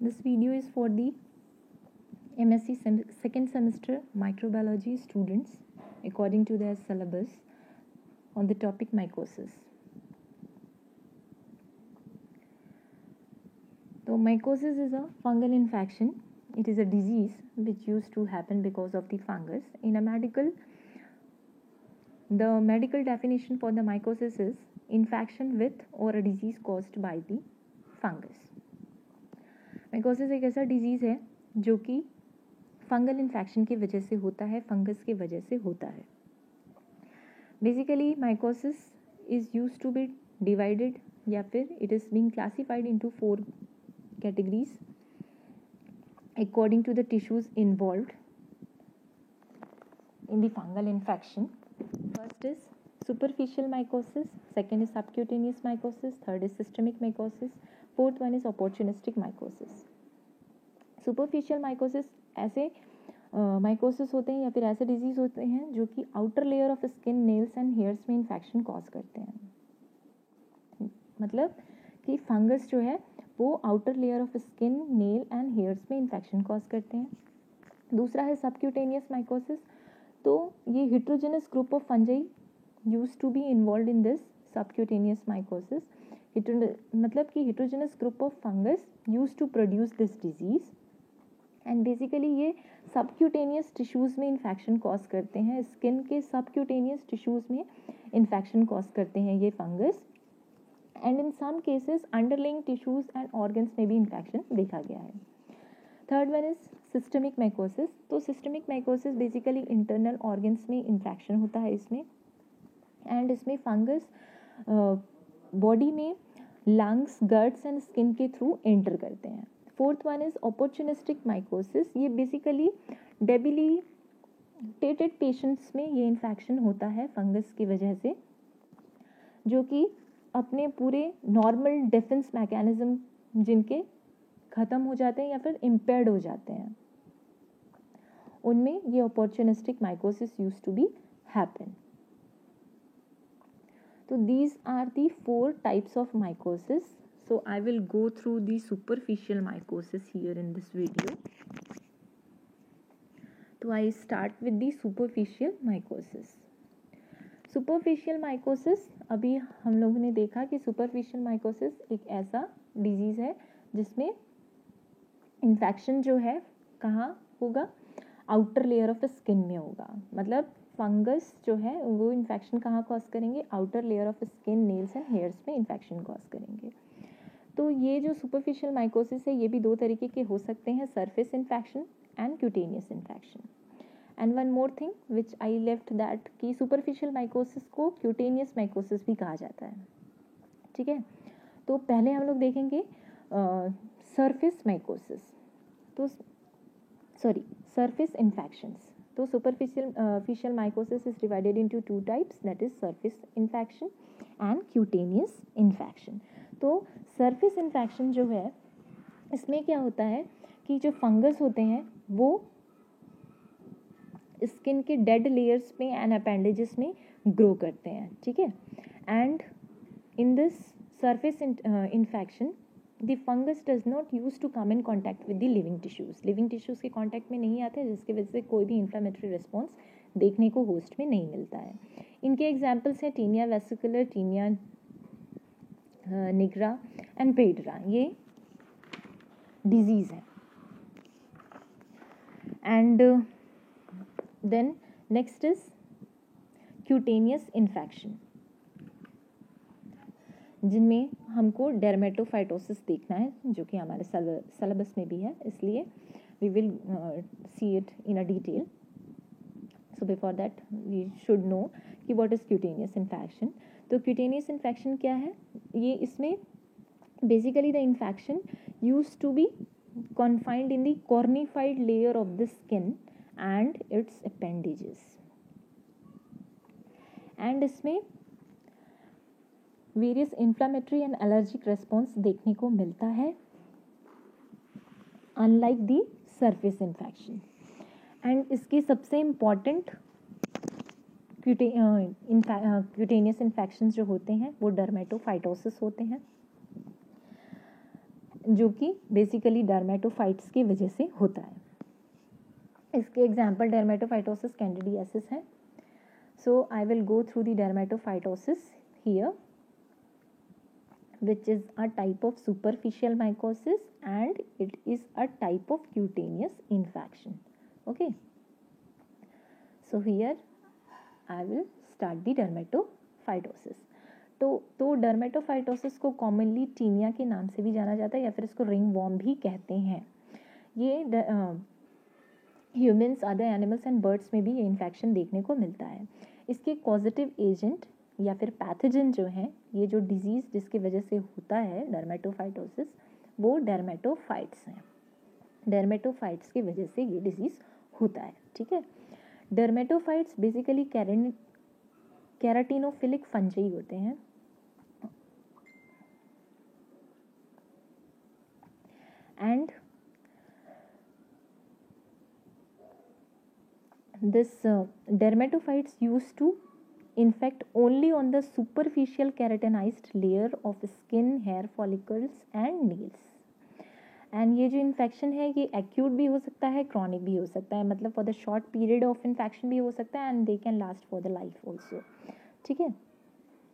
This video is for the MSc second semester microbiology students according to their syllabus on the topic mycosis. So mycosis is a fungal infection. It is a disease which used to happen because of the fungus. The medical definition for the mycosis is infection with or a disease caused by the fungus. Mycosis एक ऐसा disease है जो कि fungal infection की वजह से होता है, फंगस की वजह से होता है. Basically mycosis is use to be divided या फिर it is being classified into 4 categories according to the tissues involved in the fungal infection. First is superficial mycosis, second is subcutaneous mycosis, third is systemic mycosis, fourth one is opportunistic mycosis. Superficial mycosis ऐसे mycosis होते हैं या फिर ऐसे disease होते हैं जो कि outer layer of skin, nails and hairs में इन्फेक्शन कॉज करते हैं. मतलब कि फंगस जो है वो outer layer of skin, nail and hairs में इन्फेक्शन कॉज करते हैं. दूसरा है सबक्यूटेनियस माइकोसिस. तो ये heterogenous group of fungi use to be involve in this subcutaneous mycosis. मतलब कि heterogenous group of fungus use to produce this disease and basically ये सबक्यूटेनियस टिश्यूज़ में इन्फेक्शन कॉज करते हैं. स्किन के सबक्यूटेनियस टिश्यूज़ में इन्फेक्शन कॉज करते हैं ये fungus. And in some cases underlying tissues and organs में भी इन्फेक्शन देखा गया है. Third one is systemic mycosis. तो systemic mycosis basically internal organs में इन्फेक्शन होता है इसमें. एंड इसमें फंगस बॉडी में लंग्स, गट्स एंड स्किन के थ्रू एंटर करते हैं. Fourth one is opportunistic mycosis. ये बेसिकली डेबिलिटेटेड पेशेंट्स में ये इन्फेक्शन होता है फंगस की वजह से, जो कि अपने पूरे नॉर्मल डिफेंस मैकेनिज्म जिनके ख़त्म हो जाते हैं या फिर इम्पेयर्ड हो जाते हैं, उनमें ये opportunistic mycosis use to be happen. So these are the 4 types of mycosis. So I will go through the superficial mycosis here in this video. So I start with the superficial mycosis. Superficial mycosis, अभी हम लोगों ने देखा कि superficial mycosis एक ऐसा disease है जिसमें इन्फेक्शन जो है कहाँ होगा, आउटर लेयर ऑफ स्किन में होगा. मतलब फंगस जो है वो इन्फेक्शन कहाँ कॉज करेंगे, outer layer of skin, nails and hairs में इन्फेक्शन कॉज करेंगे. तो ये जो सुपरफिशियल माइकोसिस है ये भी 2 तरीके के हो सकते हैं, surface infection and cutaneous infection. And one more thing which I left that कि सुपरफिशियल माइकोसिस को क्यूटेनियस माइकोसिस भी कहा जाता है. ठीक है, तो पहले हम लोग देखेंगे सरफेस माइकोसिस. तो surface infections. So superficial mycosis is divided into 2 types, that is surface infection and cutaneous infection. तो surface infection जो है इसमें क्या होता है कि जो फंगस होते हैं वो स्किन के डेड लेयर्स में एंड अपेंडेजेस में ग्रो करते हैं. ठीक है, and in this surface infection the fungus does not use to come in contact with the living tissues. living tissues के कांटेक्ट में नहीं आते, जिसकी वजह से कोई भी इन्फ्लामेटरी रिस्पॉन्स देखने को होस्ट में नहीं मिलता है. इनके एग्जाम्पल्स हैं tinea versicolor, tinea nigra and piedra. ये डिजीज़ है. And then next is cutaneous infection, जिनमें हमको डर्मेटोफाइटोसिस देखना है जो कि हमारे सिलेबस में भी है, इसलिए we will see it in a detail. So before that we should know कि व्हाट इज़ क्यूटेनियस इन्फेक्शन. तो क्यूटेनियस इन्फेक्शन क्या है, ये इसमें basically the infection use to be confined in the cornified layer of the skin and its appendages. And इसमें various inflammatory and allergic response देखने को मिलता है, unlike the surface infection. And इसके सबसे इम्पॉर्टेंट क्यूटेनियस इन्फेक्शंस जो होते हैं वो डर्मेटोफाइटोसिस होते हैं. जो कि बेसिकली डर्मेटोफाइट्स की वजह से होता है. इसके एग्जाम्पल डर्मेटोफाइटोसिस, कैंडिडियासिस है. So I will go through the dermatophytosis here, which is a type of superficial mycosis and it is a type of cutaneous infection. Okay, so here I will start the dermatophytosis. तो dermatophytosis को commonly taenia के नाम से भी जाना जाता है या फिर इसको रिंग वॉर्म भी कहते हैं. ये humans, other animals and birds में भी ये इन्फेक्शन देखने को मिलता है. इसके कॉजेटिव एजेंट या फिर पैथोजन जो है, ये जो डिजीज़ जिसकी वजह से होता है डर्मेटोफाइटोसिस, वो डर्मेटोफाइट्स हैं. डर्मेटोफाइट्स की वजह से ये डिजीज़ होता है. ठीक है. डर्मेटोफाइट्स बेसिकली कैराटिनोफिलिक फंजी होते हैं. And this dermatophytes used to infect only on the superficial keratinized layer of skin, hair follicles and nails. And ये जो इन्फेक्शन है ये एक्यूट भी हो सकता है, क्रॉनिक भी हो सकता है. मतलब for the short period of infection भी हो सकता है and they can last for the life also. ठीक है.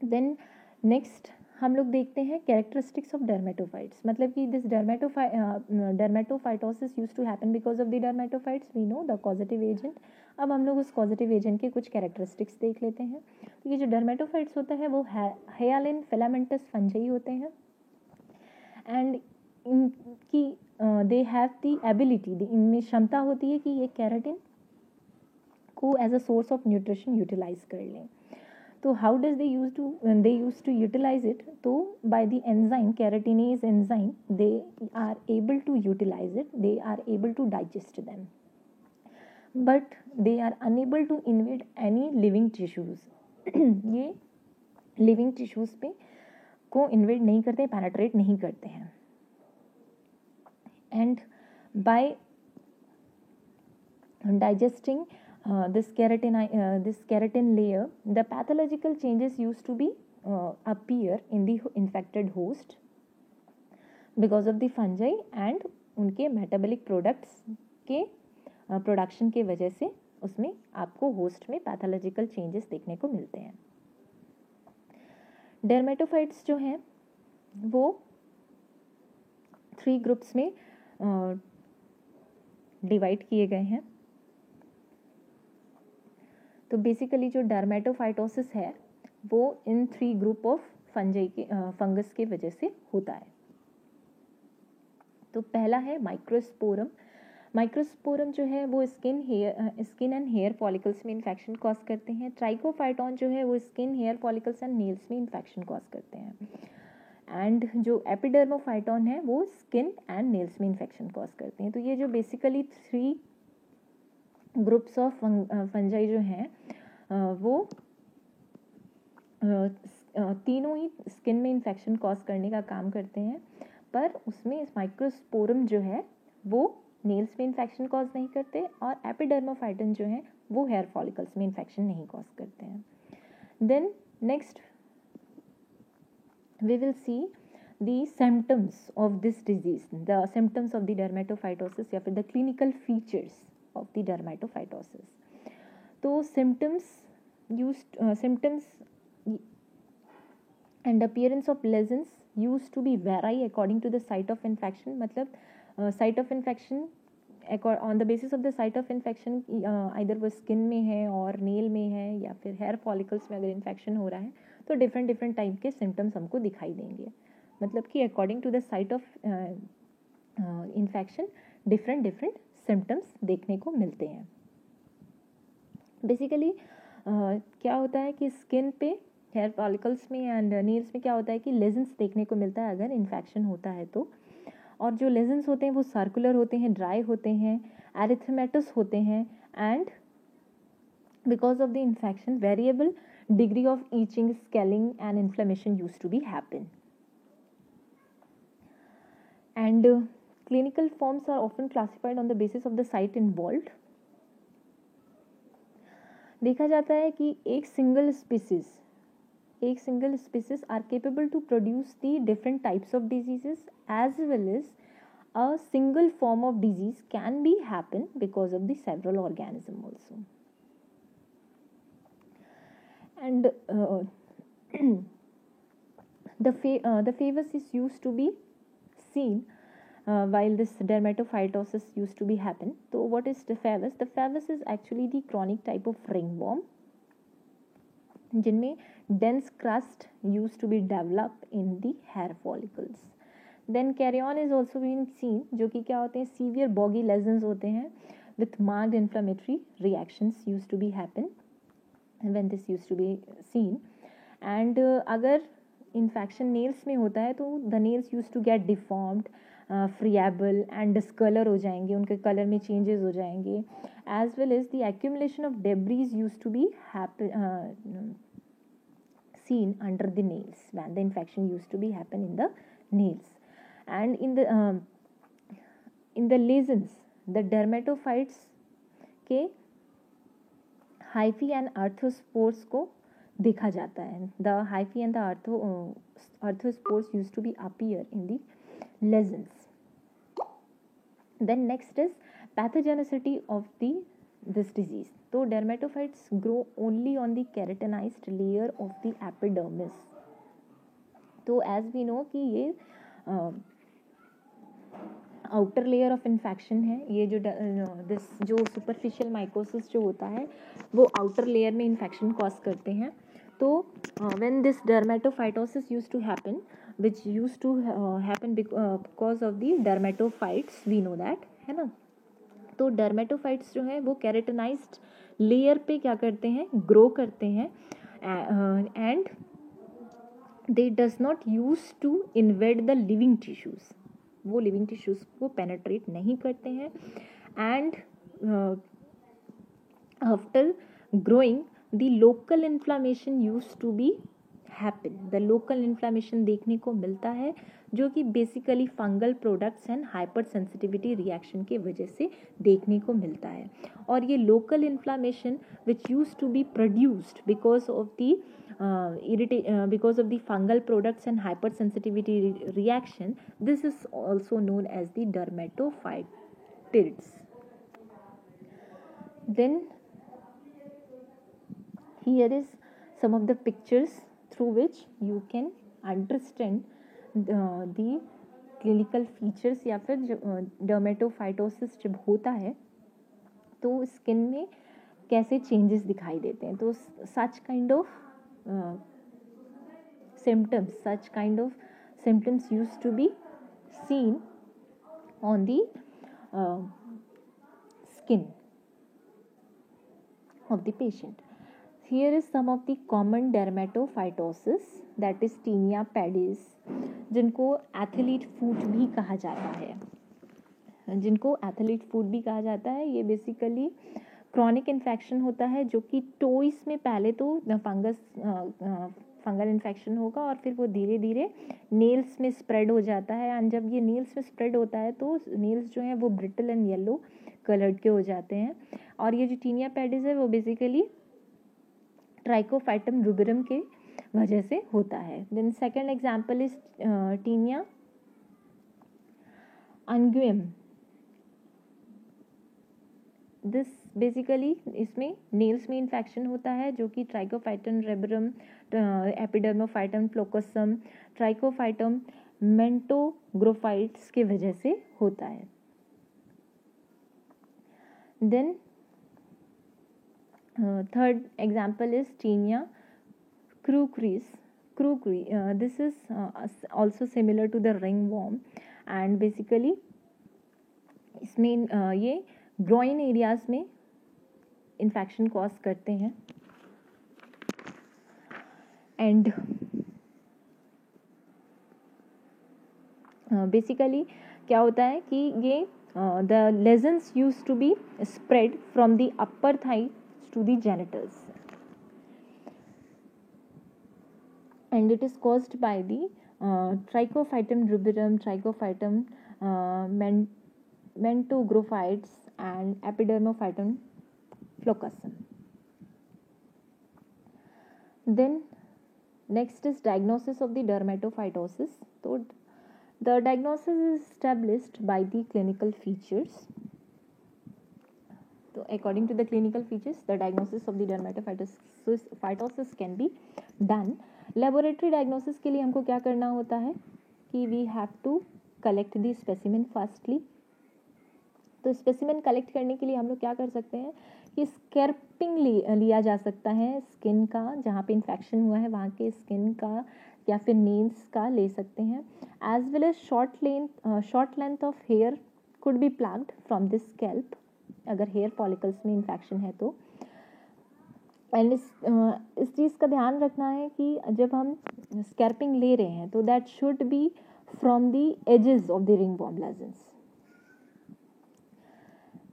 देन नेक्स्ट हम लोग देखते हैं कैरेक्टरिस्टिक्स ऑफ डर्मेटोफाइट्स. मतलब कि this dermatophytosis use to happen because of the dermatophytes. We know the causative agent. अब हम लोग उस कॉजेटिव एजेंट के कुछ कैरेक्टरिस्टिक्स देख लेते हैं. तो ये जो डर्मेटोफाइट्स होता है वो हाइलाइन फिलामेंटस फंजाई होते हैं एंड इनकी दे हैव द एबिलिटी, इनमें क्षमता होती है कि ये कैराटिन को as a source of nutrition utilise कर लें. तो how does they use to utilise it? तो by the enzyme, keratinase enzyme, they are able to utilise it, they are able to digest them, but they are unable to invade any living tissues. ये living tissues पे को invade नहीं करते, penetrate नहीं करते हैं. And by digesting this keratin layer, the pathological changes used to be appear in the infected host because of the fungi and उनके metabolic products के प्रोडक्शन के वजह से उसमें आपको होस्ट में पैथोलॉजिकल चेंजेस देखने को मिलते हैं. डर्मेटोफाइट्स जो हैं वो 3 ग्रुप्स में डिवाइड किए गए हैं. तो बेसिकली जो डर्मेटोफाइटोसिस है वो इन 3 ग्रुप ऑफ फंगस के वजह से होता है. तो पहला है माइक्रोस्पोरम. माइक्रोस्पोरम जो है वो स्किन एंड हेयर फॉलिकल्स में इन्फेक्शन कॉज करते हैं. ट्राइकोफाइटॉन जो है वो skin, hair follicles and nails में इन्फेक्शन कॉज करते हैं. एंड जो एपिडर्मोफाइटॉन है वो स्किन एंड नेल्स में इन्फेक्शन कॉज करते हैं. तो ये जो बेसिकली 3 ग्रुप्स ऑफ फंजाई जो हैं वो तीनों ही स्किन में इन्फेक्शन कॉज करने का काम करते हैं, पर उसमें इस माइक्रोस्पोरम जो है वो नेल्स में इन्फेक्शन कॉज नहीं करते और एपिडर्मोफाइटन जो है वो हेयर फॉलिकल्स में इन्फेक्शन नहीं कॉज करते हैं. Then next we will see the symptoms of this disease, the symptoms of the dermatophytosis या फिर the clinical features of the dermatophytosis. तो symptoms and appearance of lesions used to be vary according to the site of infection. मतलब site of infection on the basis of the site of infection either वो skin में है और nail में है या फिर hair follicles में अगर infection हो रहा है तो डिफरेंट टाइप के सिम्टम्स हमको दिखाई देंगे. मतलब कि according to the site of infection different symptoms देखने को मिलते हैं. बेसिकली क्या होता है कि स्किन पे, हेयर फॉलिकल्स में एंड नेल्स में क्या होता है कि लेजन्स देखने को मिलता है अगर इन्फेक्शन होता है तो. और जो लेजन्स होते हैं वो सर्कुलर होते हैं, ड्राई होते हैं, एरिथमेटस होते हैं and because of the infection variable degree of itching, scaling and inflammation used to be happen. And clinical forms are often classified on the basis of the site involved. देखा जाता है कि एक single species एक single species are capable to produce the different types of diseases, as well as a single form of disease can be happen because of the several organism also. And the phase is used to be seen while this dermatophytosis used to be happen. So what is the phase? The phase is actually the chronic type of ringworm जिनमें dense crust used to be developed in the hair follicles. Then carrion is also being seen, जो कि क्या होते हैं, severe boggy lesions होते हैं with marked inflammatory reactions used to be happen when this used to be seen. And अगर infection nails में होता है तो the nails used to get deformed, friable and discolor हो जाएंगे, उनके color में changes हो जाएंगे, as well as the accumulation of debris used to be seen under the nails when the infection used to be happen in the nails. And in the lesions, the dermatophytes के hyphae and arthrospores को देखा जाता है. The hyphae and the arthrospores used to be appear in the lesions. Then next is pathogenicity of this disease. So dermatophytes grow only on the keratinized layer of the epidermis. तो as we know कि ये outer layer of infection है, ये जो superficial mycosis जो होता है वो आउटर लेयर में इन्फेक्शन कॉज करते हैं. तो when this dermatophytosis used to happen, which used to happen because of the dermatophytes, we know that, है ना. तो डर्मेटोफाइट्स जो है वो कैरेटनाइज्ड लेयर पे क्या करते हैं, ग्रो करते हैं, and they does not use to invade the living tissues. वो लिविंग टिश्यूज को पेनेट्रेट नहीं करते हैं. And after growing the local inflammation use to be happen. The local inflammation देखने को मिलता है जो कि basically fungal products and hypersensitivity reaction की वजह से देखने को मिलता है. और ये local inflammation which use to be produced because of the because of the fungal products and hypersensitivity reaction, this is also known as the dermatophytids. Then here is some of the pictures through which you can understand the clinical features या फिर dermatophytosis जब होता है तो skin में कैसे changes दिखाई देते हैं. तो such kind of symptoms used to be seen on the skin of the patient. Here is some of the common dermatophytosis, that is tinea pedis, जिनको एथलीट फूट भी कहा जाता है. ये बेसिकली क्रॉनिक इन्फेक्शन होता है जो कि टोइस में पहले तो फंगल इन्फेक्शन होगा और फिर वो धीरे धीरे नेल्स में स्प्रेड हो जाता है. एंड जब ये नेल्स में स्प्रेड होता है तो नेल्स जो हैं वो ब्रिटल एंड येलो कलर्ड के हो जाते हैं. और ये जो टीनिया पेडिस है वो बेसिकली ट्राइकोफाइटम रुबिरम के वजह से होता है. Then second example is tinea unguium. This basically इसमें नेल्स में इन्फेक्शन होता है जो कि ट्राइकोफाइटम रेबरम, एपिडर्मोफाइटम फ्लोकोसम, ट्राइकोफाइटम मेंटोग्रोफाइट्स के वजह से होता है. Then third example is tinea cruris. This is also similar to the ringworm and basically इसमें ये ग्रोइन एरियाज में इन्फेक्शन कॉज करते हैं. एंड बेसिकली क्या होता है कि ये the lesions use to be spread from the upper thigh to the genitals and it is caused by the trichophyton rubrum, trichophyton mentogrophytes and epidermophyton floccussum. Then next is diagnosis of the dermatophytosis. तो the diagnosis is established by the clinical features. So according to the clinical features, the diagnosis of the dermatophytosis can be done. Laboratory diagnosis के लिए हमको क्या करना होता है कि we have to collect the specimen firstly. तो specimen collect करने के लिए हम लोग क्या कर सकते हैं कि स्कैल्पिंग लिया जा सकता है स्किन का, जहाँ पे इन्फेक्शन हुआ है वहाँ के स्किन का या फिर नेल्स का ले सकते हैं. As well as short length of hair could be plucked from this scalp, अगर हेयर फॉलिकल्स में इन्फेक्शन है तो. एंड इस चीज़ का ध्यान रखना है कि जब हम स्कैल्पिंग ले रहे हैं तो that should be from the edges of the ringworm lesions.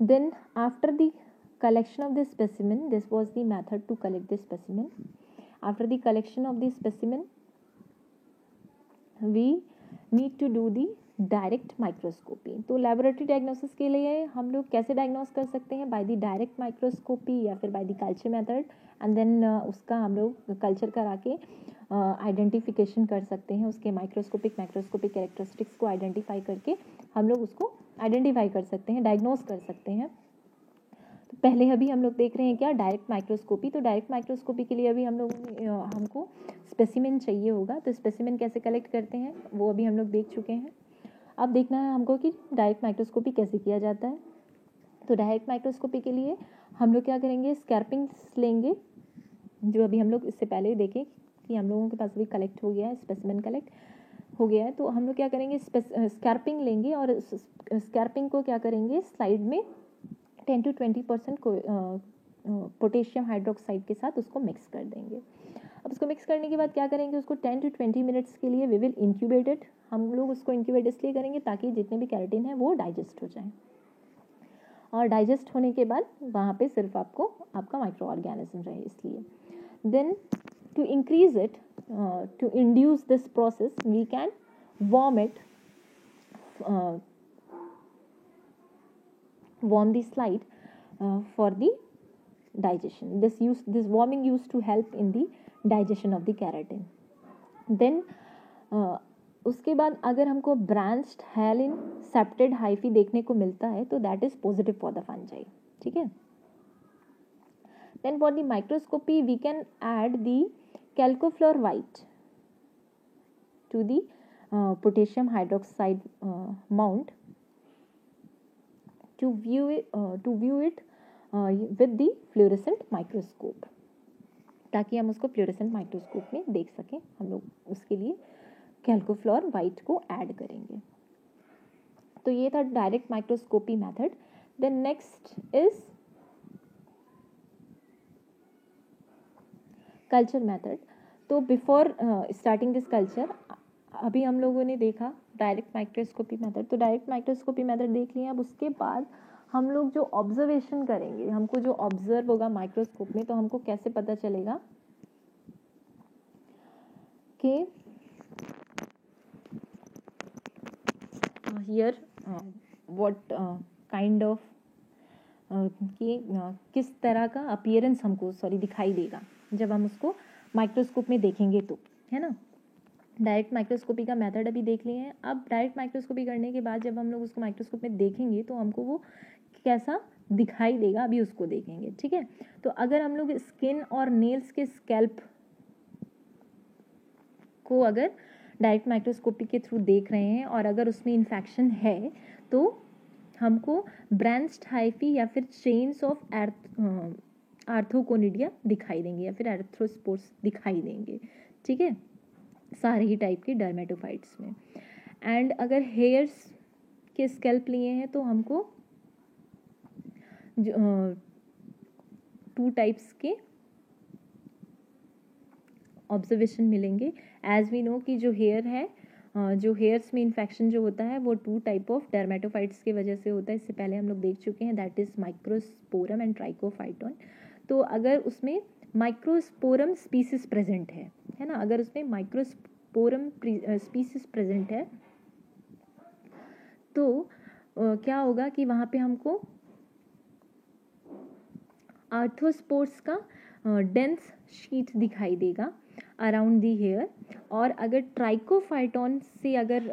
Then after the collection of the specimen, this was the method to collect the specimen. After the collection of the specimen, we need to do the direct microscopy. तो laboratory diagnosis के लिए हम लोग कैसे diagnose कर सकते हैं? Bye the direct microscopy या फिर by the culture method. And then उसका हम लोग कल्चर करा के आइडेंटिफिकेशन कर सकते हैं, उसके माइक्रोस्कोपिक कैरेक्टरिस्टिक्स को आइडेंटिफाई करके हम लोग उसको आइडेंटिफाई कर सकते हैं, डायग्नोस कर सकते हैं. तो पहले अभी हम लोग देख रहे हैं क्या, डायरेक्ट माइक्रोस्कोपी. तो डायरेक्ट माइक्रोस्कोपी के लिए अभी हमको स्पेसिमेन चाहिए होगा. तो स्पेसिमेन कैसे कलेक्ट करते हैं वो अभी हम लोग देख चुके हैं. अब देखना है हमको कि डायरेक्ट माइक्रोस्कोपी कैसे किया जाता है. तो डायरेक्ट माइक्रोस्कोपी के लिए हम लोग क्या करेंगे, स्कैल्पिंग्स लेंगे, जो अभी हम लोग इससे पहले देखें कि हम लोगों के पास भी कलेक्ट हो गया है, स्पेसिमेन कलेक्ट हो गया है. तो हम लोग क्या करेंगे, स्कैल्पिंग लेंगे और स्कैल्पिंग को क्या करेंगे, स्लाइड में 10 to 20% को पोटेशियम हाइड्रोक्साइड के साथ उसको मिक्स कर देंगे. अब उसको मिक्स करने के बाद क्या करेंगे, उसको 10 to 20 मिनट्स के लिए वी विल इंक्यूबेट इट. हम लोग उसको इंक्यूबेट इसलिए करेंगे ताकि जितने भी कैरेटिन है वो डाइजेस्ट हो जाए. और डाइजेस्ट होने के बाद वहाँ पे सिर्फ आपका माइक्रो ऑर्गेनिज्म रहे, इसलिए. Then to increase it, to induce this process, we can warm the slide for the digestion. This warming used to help in the digestion of the keratin. Then उसके बाद अगर हमको ब्रांच्ड हेलिन सेप्टेड हाइफी देखने को मिलता है तो that is positive for the fungi. ठीक है. Then for the microscopy we can add the calcofluor white to the potassium hydroxide mount to view it with the fluorescent microscope, ताकि हम उसको फ्लोरेसेंट माइक्रोस्कोप में देख सकें. हम लोग उसके लिए कैल्कोफ्लोर वाइट को ऐड करेंगे. तो ये था direct microscopy method. Then next is culture method. तो बिफोर स्टार्टिंग दिस कल्चर अभी हम लोगों ने देखा डायरेक्ट माइक्रोस्कोपी मेथड. तो डायरेक्ट माइक्रोस्कोपी मेथड देख लिया. अब उसके बाद हम लोग जो ऑब्जर्वेशन करेंगे, हमको जो ऑब्जर्व होगा माइक्रोस्कोप में, तो हमको कैसे पता चलेगा कि हियर व्हाट काइंड ऑफ किस तरह का अपीयरेंस हमको दिखाई देगा जब हम उसको माइक्रोस्कोप में देखेंगे तो, है ना. डायरेक्ट माइक्रोस्कोपी का मेथड अभी देख लिए हैं. अब डायरेक्ट माइक्रोस्कोपी करने के बाद जब हम लोग उसको माइक्रोस्कोप में देखेंगे तो हमको वो कैसा दिखाई देगा अभी उसको देखेंगे. ठीक है. तो अगर हम लोग स्किन और नेल्स के स्कैल्प को अगर डायरेक्ट माइक्रोस्कोपी के थ्रू देख रहे हैं और अगर उसमें इन्फेक्शन है तो हमको ब्रांच्ड हाइफी या फिर चेन्स ऑफ आर्थोकोनिडिया दिखाई देंगे या फिर एरिथ्रोस्पोर्स दिखाई देंगे. ठीक है. सारे ही टाइप के डर्मेटोफाइट्स में. एंड अगर हेयर्स के स्कैल्प लिए हैं तो हमको 2 टाइप्स के ऑब्जर्वेशन मिलेंगे. एज वी नो कि जो हेयर है, जो हेयर्स में इन्फेक्शन जो होता है वो 2 टाइप ऑफ डर्मेटोफाइट्स की वजह से होता है. इससे पहले हम लोग देख चुके हैं, that is microsporum and Trichophyton. तो अगर उसमें माइक्रोस्पोरम स्पीसीज प्रेजेंट है ना, अगर उसमें माइक्रोस्पोरम स्पीसीज प्रेजेंट है तो क्या होगा कि वहाँ पे हमको आर्थोस्पोर्स का डेंस शीट दिखाई देगा. Around the hair. और अगर ट्राइकोफाइटॉन से अगर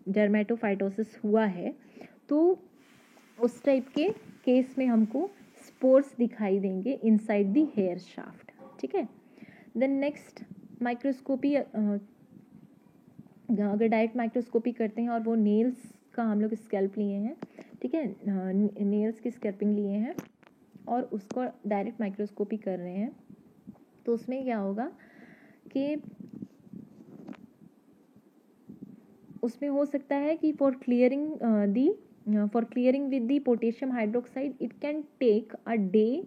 डर्मेटोफाइटोसिस हुआ है तो उस टाइप के केस में हमको स्पोर्स दिखाई देंगे इनसाइड दी हेयर शाफ्ट। ठीक है। देन नेक्स्ट माइक्रोस्कोपी, अगर डायरेक्ट माइक्रोस्कोपी करते हैं और वो नेल्स का हम लोग स्कैल्प लिए हैं, ठीक है, नेल्स की स्कैल्पिंग लिए हैं और उसको डायरेक्ट माइक्रोस्कोपी कर रहे हैं, तो उसमें क्या होगा कि उसमें हो सकता है कि for clearing with the potassium hydroxide it can take a day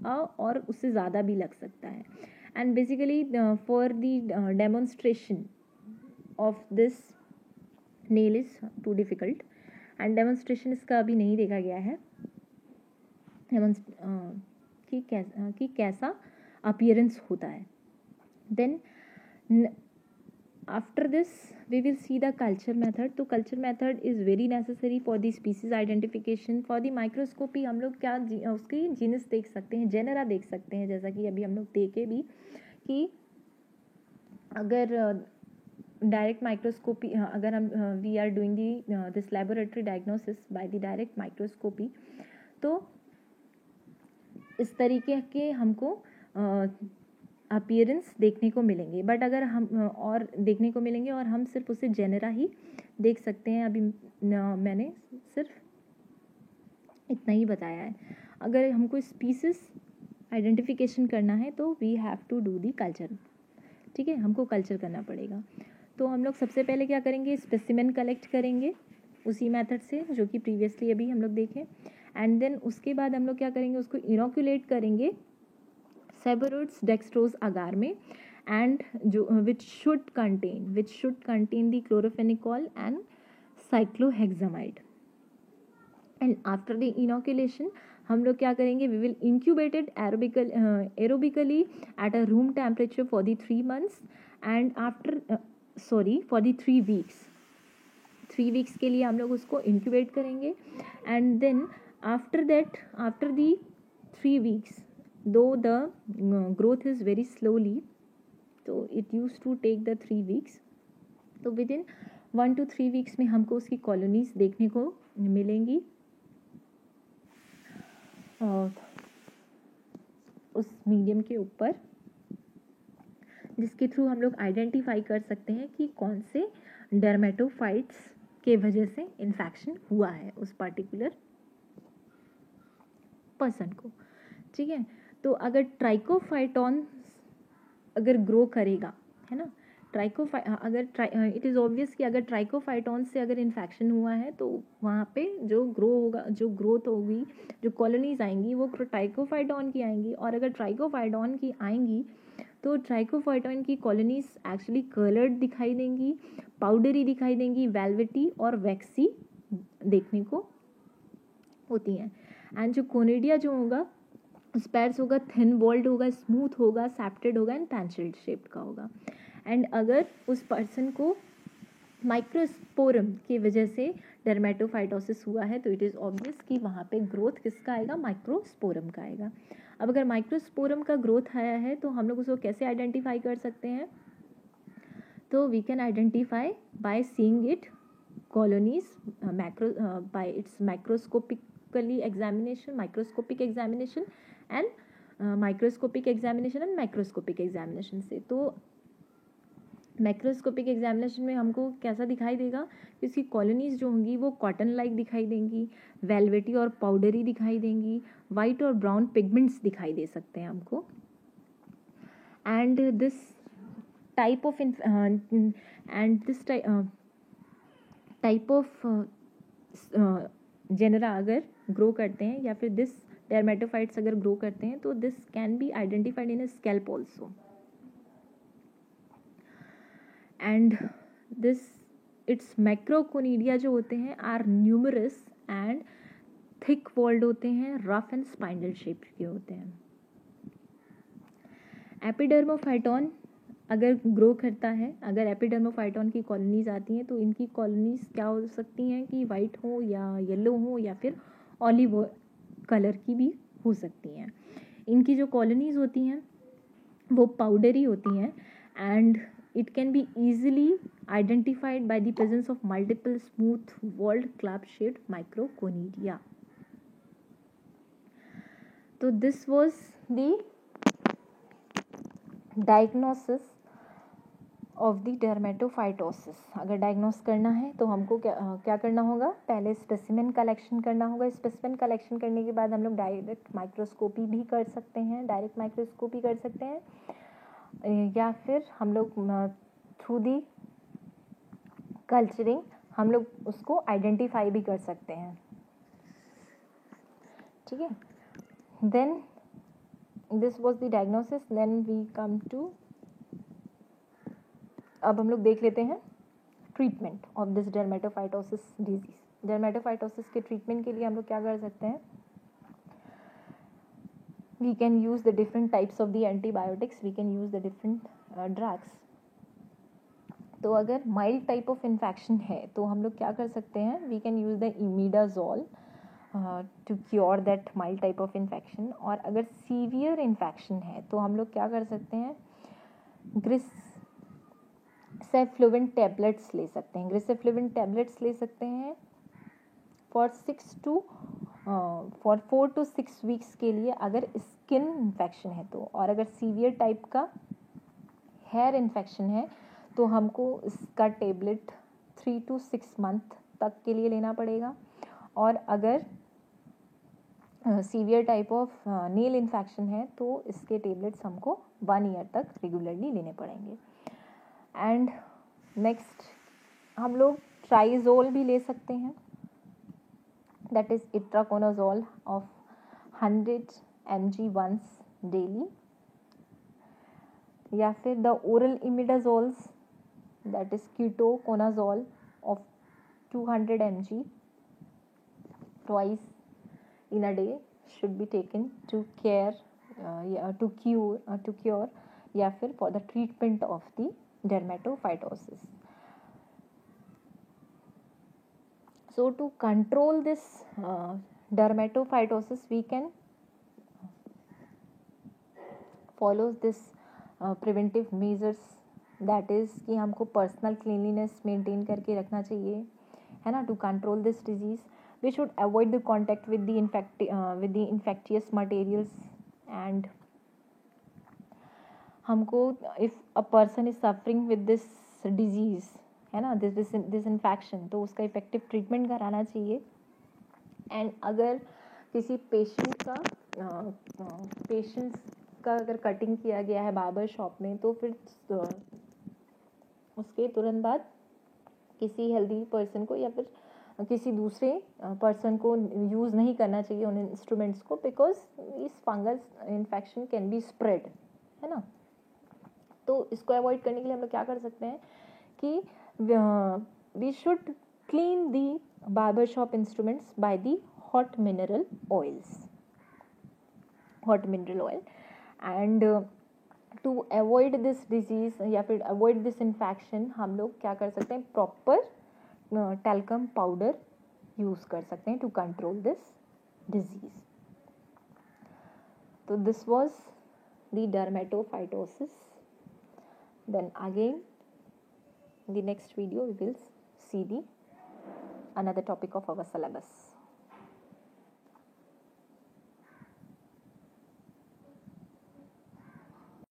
और उससे ज़्यादा भी लग सकता है। And basically for the demonstration of this nail is too difficult and demonstration इसका अभी नहीं देखा गया है कि कैसा अपीयरेंस होता है। Then after this we will see the culture method. तो culture method is very necessary for the species identification. For the microscopy हम लोग क्या उसकी जीनस देख सकते हैं, जेनेरा देख सकते हैं, जैसा कि अभी हम लोग देखे भी कि अगर डायरेक्ट माइक्रोस्कोपी अगर हम we are doing this laboratory diagnosis by the direct microscopy, तो इस तरीके के हमको अपीयरेंस देखने को मिलेंगे। बट अगर हम और देखने को मिलेंगे और हम सिर्फ उसे जेनेरा ही देख सकते हैं। अभी मैंने सिर्फ इतना ही बताया है। अगर हमको स्पीसीज आइडेंटिफिकेशन करना है तो we have to do the culture. ठीक है, हमको कल्चर करना पड़ेगा। तो हम लोग सबसे पहले क्या करेंगे, स्पेसिमेन कलेक्ट करेंगे उसी मेथड से जो कि प्रीवियसली अभी हम लोग देखें। एंड देन उसके बाद हम लोग क्या करेंगे, उसको इनोकुलेट करेंगे सेबोरोड्स डेक्सट्रोज अगार में, एंड जो which should contain the chloramphenicol and cycloheximide. And after the inoculation हम लोग क्या करेंगे, we will incubated aerobically at a room temperature for the 3 months and after for the 3 weeks। 3 weeks के लिए हम लोग उसको इंक्यूबेट करेंगे। And then after that, after the 3 weeks, though the growth is very slowly, so it used to take the 3 weeks, तो within 1 to 3 weeks में हमको उसकी कॉलोनीज देखने को मिलेंगी उस मीडियम के ऊपर, जिसके थ्रू हम लोग आइडेंटिफाई कर सकते हैं कि कौन से डर्मेटोफाइट्स के वजह से इन्फेक्शन हुआ है उस पर्टिकुलर पर्सन को। ठीक है। तो अगर ट्राइकोफाइटॉन अगर ग्रो करेगा, है ना, इट इज़ ऑब्वियस कि अगर ट्राइकोफाइटॉन से अगर इन्फेक्शन हुआ है तो वहाँ पे जो ग्रो होगा, जो ग्रोथ होगी, जो कॉलोनीज आएंगी वो ट्राइकोफाइटॉन की आएंगी। और अगर ट्राइकोफाइटॉन की आएंगी तो ट्राइकोफाइटॉन की कॉलोनीज एक्चुअली कलर्ड दिखाई देंगी, पाउडरी दिखाई देंगी, वेलवेटी और वैक्सी देखने को होती हैं। एंड जो कोनिडिया जो होगा, स्पैर्स होगा, थिन वॉल्ड होगा, स्मूथ होगा, सेप्टेड होगा एंड पैंशिल्ड शेप्ड का होगा। एंड अगर उस पर्सन को माइक्रोस्पोरम की वजह से डर्मेटोफाइटोसिस हुआ है तो इट इज़ ऑब्वियस कि वहाँ पे ग्रोथ किसका आएगा, माइक्रोस्पोरम का आएगा। अब अगर माइक्रोस्पोरम का ग्रोथ आया है तो हम लोग उसको कैसे आइडेंटिफाई कर सकते हैं, तो we can identify by seeing it colonies by its microscopic examination and microscopic examination से। तो माइक्रोस्कोपिक एग्जामिनेशन में हमको कैसा दिखाई देगा कि उसकी कॉलोनीज जो होंगी वो कॉटन लाइक दिखाई देंगी, वेलवेटी और पाउडरी दिखाई देंगी, वाइट और ब्राउन पिगमेंट्स दिखाई दे सकते हैं हमको। And this type of genera अगर ग्रो करते हैं या फिर दिस डर्मेटोफाइट्स अगर ग्रो करते हैं तो this can be identified in a scalp also. And this its macroconidia जो होते हैं are numerous and thick walled होते हैं, रफ एंड स्पाइनल शेप के होते हैं। एपिडर्मोफाइटॉन अगर ग्रो करता है, अगर एपिडर्मोफाइटॉन की कॉलोनीज आती हैं तो इनकी कॉलोनीज क्या हो सकती हैं कि वाइट हो या येलो हो या फिर ऑलिव कलर की भी हो सकती हैं। इनकी जो कॉलोनीज होती हैं वो पाउडरी होती हैं and it can be easily identified by the presence of multiple smooth walled club shaped microconidia. So this was the diagnosis of the dermatophytosis. अगर डायग्नोस करना है तो हमको क्या करना होगा, पहले स्पेसिमेन कलेक्शन करना होगा. स्पेसिमेन कलेक्शन करने के बाद हम लोग डायरेक्ट माइक्रोस्कोपी भी कर सकते हैं, डायरेक्ट माइक्रोस्कोपी कर सकते हैं, या फिर हम लोग थ्रू दी कल्चरिंग हम लोग उसको आइडेंटिफाई भी कर सकते हैं. ठीक है. Then this was the diagnosis. Then we come to, अब हम लोग देख लेते हैं treatment of this dermatophytosis disease. Dermatophytosis के ट्रीटमेंट के लिए हम लोग क्या कर सकते हैं, we can use the different types of the antibiotics, we can use the different drugs. तो अगर माइल्ड टाइप ऑफ इन्फेक्शन है तो हम लोग क्या कर सकते हैं, we can use the imidazole to cure that mild type of infection. और अगर सीवियर इन्फेक्शन है तो हम लोग क्या कर सकते हैं, ग्रिसेफ्लुविन टैबलेट्स ले सकते हैं. ग्रिसेफ्लुविन टैबलेट्स ले सकते हैं फॉर 4 to 6 वीक्स के लिए अगर स्किन इन्फेक्शन है तो. और अगर सीवियर टाइप का हेयर इन्फेक्शन है तो हमको इसका टेबलेट 3 to 6 मंथ तक के लिए लेना पड़ेगा. और अगर severe type of nail infection है तो इसके टेबलेट्स हमको 1 ईयर तक रेगुलरली लेने पड़ेंगे. एंड नेक्स्ट हम लोग ट्राइजोल भी ले सकते हैं, that is itraconazole of 100 mg once daily. या फिर the oral imidazoles, that is ketoconazole of 200 mg twice in a day should be taken to cure या फिर for the treatment of the dermatophytosis. So to control this dermatophytosis we can follow this preventive measures, that is कि हमको personal cleanliness maintain करके रखना चाहिए, है ना. To control this disease we should avoid the contact with the infectious materials. and हमको if a person is suffering with this disease, है ना, this infection, तो उसका इफेक्टिव ट्रीटमेंट कराना चाहिए. एंड अगर किसी पेशेंट का अगर कटिंग किया गया है बार्बर शॉप में तो फिर उसके तुरंत बाद किसी हेल्दी पर्सन को या फिर किसी दूसरे पर्सन को यूज़ नहीं करना चाहिए उन इंस्ट्रूमेंट्स को, बिकॉज इस fungus infection can be spread, है ना. तो इसको अवॉइड करने के लिए हम लोग क्या कर सकते हैं कि we should clean the barber shop instruments by the hot mineral oil. And to avoid this disease या फिर अवॉइड दिस इन्फेक्शन हम लोग क्या कर सकते हैं, प्रॉपर talcum पाउडर यूज कर सकते हैं टू कंट्रोल दिस डिजीज. तो this was the dermatophytosis. Then again in the next video we will see the another topic of our syllabus.